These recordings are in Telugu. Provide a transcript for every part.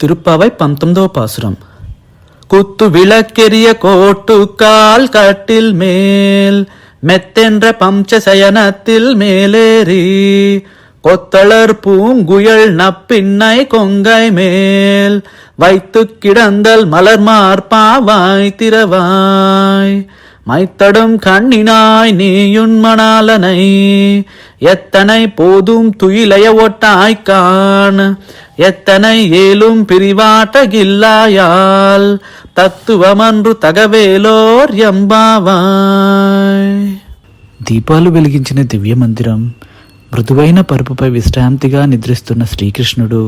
திருப்பாவை 19వ பாசுரம். குத்து விளக்கெரிய கோட்டு கால் கட்டில் மேல் மெத்தென்ற பம்சசயனத்தில் மேலேறி கொத்தளர் பூங்குயல் நப்பின்னை கொங்கை மேல் வைத்து கிடந்தல் மலர் மார்பாவாய் திரவாய் மைத்தடும் கண்ணினாய் நீயுண்மணாலனை எத்தனை போதும் துயிலைய ஒட்டாய்க்கான் எத்தனை ஏலும் பிரிவாட்டகில்லாயால் తత్తువమన్రు తగవేలోర్ ఎంబావాయ్. దీపాలు వెలిగించిన దివ్య మందిరం, మృదువైన పరుపుపై విశ్రాంతిగా నిద్రిస్తున్న శ్రీకృష్ణుడు,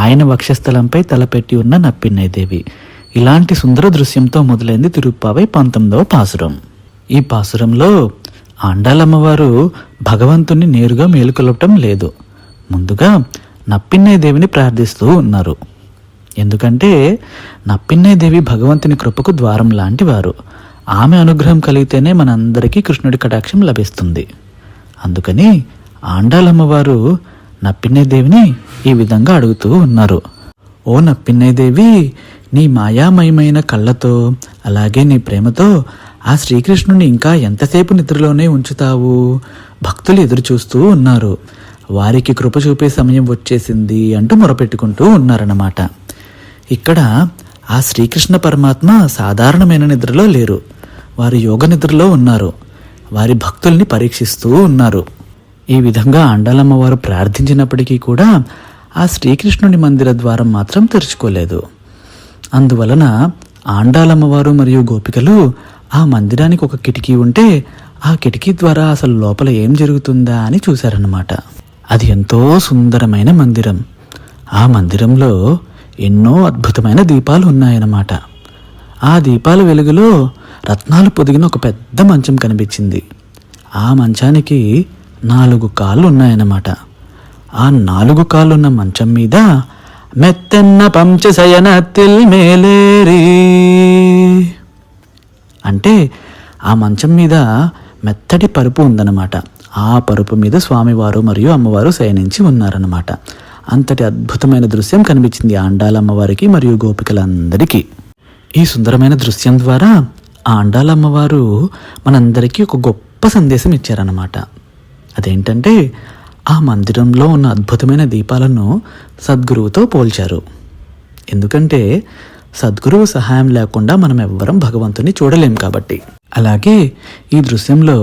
ఆయన వక్షస్థలంపై తలపెట్టి ఉన్న నప్పిన్నైదేవి. ఇలాంటి సుందర దృశ్యంతో మొదలైంది తిరుప్పావై 19వ పాసురం. ఈ పాసురంలో ఆండాలమ్మవారు భగవంతుని నేరుగా మేలుకొలపటం లేదు. ముందుగా నప్పిన్నైదేవిని ప్రార్థిస్తూ ఉన్నారు. ఎందుకంటే నప్పిన్నైదేవి భగవంతుని కృపకు ద్వారం లాంటి వారు. ఆమె అనుగ్రహం కలిగితేనే మనందరికీ కృష్ణుడి కటాక్షం లభిస్తుంది. అందుకని ఆండాలమ్మవారు నప్పిన్నైదేవిని ఈ విధంగా అడుగుతూ ఉన్నారు. ఓ నప్పిన్నైదేవి, నీ మాయామయమైన కళ్ళతో అలాగే నీ ప్రేమతో ఆ శ్రీకృష్ణుని ఇంకా ఎంతసేపు నిద్రలోనే ఉంచుతావు? భక్తులు ఎదురు చూస్తూ ఉన్నారు. వారికి కృప చూపే సమయం వచ్చేసింది అంటూ మొరపెట్టుకుంటూ ఉన్నారన్నమాట. ఇక్కడ ఆ శ్రీకృష్ణ పరమాత్మ సాధారణమైన నిద్రలో లేరు. వారు యోగ నిద్రలో ఉన్నారు. వారి భక్తుల్ని పరీక్షిస్తూ ఉన్నారు. ఈ విధంగా ఆండాలమ్మవారు ప్రార్థించినప్పటికీ కూడా ఆ శ్రీకృష్ణుని మందిర ద్వారం మాత్రం తెరుచుకోలేదు. అందువలన ఆండాలమ్మవారు మరియు గోపికలు ఆ మందిరానికి ఒక కిటికీ ఉంటే ఆ కిటికీ ద్వారా అసలు లోపల ఏం జరుగుతుందా అని చూశారన్నమాట. అది ఎంతో సుందరమైన మందిరం. ఆ మందిరంలో ఎన్నో అద్భుతమైన దీపాలు ఉన్నాయన్నమాట. ఆ దీపాల వెలుగులో రత్నాలు పొదిగిన ఒక పెద్ద మంచం కనిపించింది. ఆ మంచానికి 4 కాళ్ళు ఉన్నాయన్నమాట. ఆ 4 కాళ్ళున్న మంచం మీద మెత్తెన్న పంచశయనతిల్ మేలేరి అంటే ఆ మంచం మీద మెత్తటి పరుపు ఉందన్నమాట. ఆ పరుపు మీద స్వామివారు మరియు అమ్మవారు శయనించి ఉన్నారన్నమాట. అంతటి అద్భుతమైన దృశ్యం కనిపించింది ఆండాలమ్మవారికి మరియు గోపికలందరికీ. ఈ సుందరమైన దృశ్యం ద్వారా ఆండాలమ్మవారు మనందరికీ ఒక గొప్ప సందేశం ఇచ్చారన్నమాట. అదేంటంటే ఆ మందిరంలో ఉన్న అద్భుతమైన దీపాలను సద్గురువుతో పోల్చారు. ఎందుకంటే సద్గురువు సహాయం లేకుండా మనం ఎవ్వరం భగవంతుని చూడలేం కాబట్టి. అలాగే ఈ దృశ్యంలో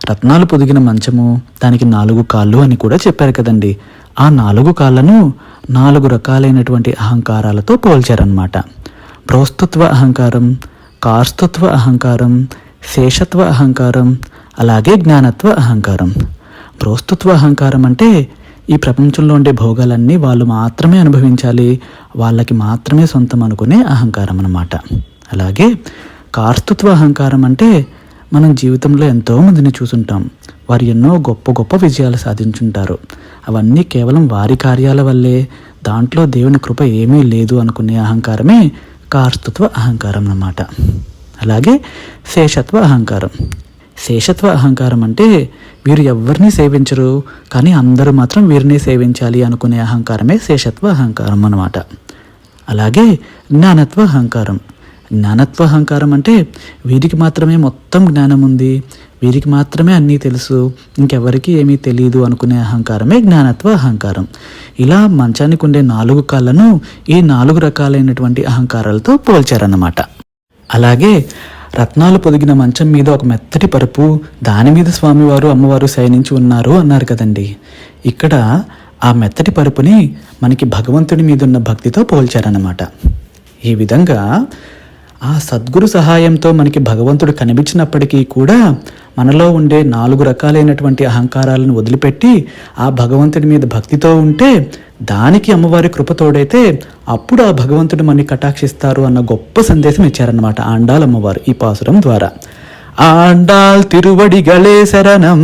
రత్నాలు పొదిగిన మంచము, దానికి 4 కాళ్ళు అని కూడా చెప్పారు కదండి. ఆ 4 కాళ్ళను 4 రకాలైనటువంటి అహంకారాలతో పోల్చారన్నమాట. ప్రోస్తత్వ అహంకారం, కార్స్తత్వ అహంకారం, శేషత్వ అహంకారం, అలాగే జ్ఞానత్వ అహంకారం. ప్రోస్తత్వ అహంకారం అంటే ఈ ప్రపంచంలో ఉండే భోగాలన్నీ వాళ్ళు మాత్రమే అనుభవించాలి, వాళ్ళకి మాత్రమే సొంతం అనుకునే అహంకారం అన్నమాట. అలాగే కార్స్తత్వ అహంకారం అంటే మనం జీవితంలో ఎంతోమందిని చూసుంటాం. వారు ఎన్నో గొప్ప గొప్ప విజయాలు సాధించుంటారు. అవన్నీ కేవలం వారి కార్యాల వల్లే, దాంట్లో దేవుని కృప ఏమీ లేదు అనుకునే అహంకారమే కార్స్తత్వ అహంకారం అన్నమాట. అలాగే శేషత్వ అహంకారం. శేషత్వ అహంకారం అంటే వీరు ఎవరిని సేవించరు, కానీ అందరూ మాత్రం వీరిని సేవించాలి అనుకునే అహంకారమే శేషత్వ అహంకారం అన్నమాట. అలాగే జ్ఞానత్వ అహంకారం. జ్ఞానత్వ అహంకారం అంటే వీరికి మాత్రమే మొత్తం జ్ఞానం ఉంది, వీరికి మాత్రమే అన్నీ తెలుసు, ఇంకెవరికి ఏమీ తెలియదు అనుకునే అహంకారమే జ్ఞానత్వ అహంకారం. ఇలా మంచానికి ఉండే 4 కాళ్ళను ఈ 4 రకాలైనటువంటి అహంకారాలతో పోల్చారన్నమాట. అలాగే రత్నాలు పొదిగిన మంచం మీద ఒక మెత్తటి పరుపు, దాని మీద స్వామివారు అమ్మవారు శయనించి ఉన్నారు అన్నారు కదండి. ఇక్కడ ఆ మెత్తటి పరుపుని మనకి భగవంతుడి మీద ఉన్న భక్తితో పోల్చారన్నమాట. ఈ విధంగా ఆ సద్గురు సహాయంతో మనకి భగవంతుడు కనిపించినప్పటికీ కూడా మనలో ఉండే 4 రకాలైనటువంటి అహంకారాలను వదిలిపెట్టి ఆ భగవంతుడి మీద భక్తితో ఉంటే, దానికి అమ్మవారి కృపతోడైతే అప్పుడు ఆ భగవంతుడు మనని కటాక్షిస్తారు అన్న గొప్ప సందేశం ఇచ్చారన్నమాట ఆండాలమ్మవారు ఈ పాసురం ద్వారా. ఆండాల్ తిరువడిగళే శరణం.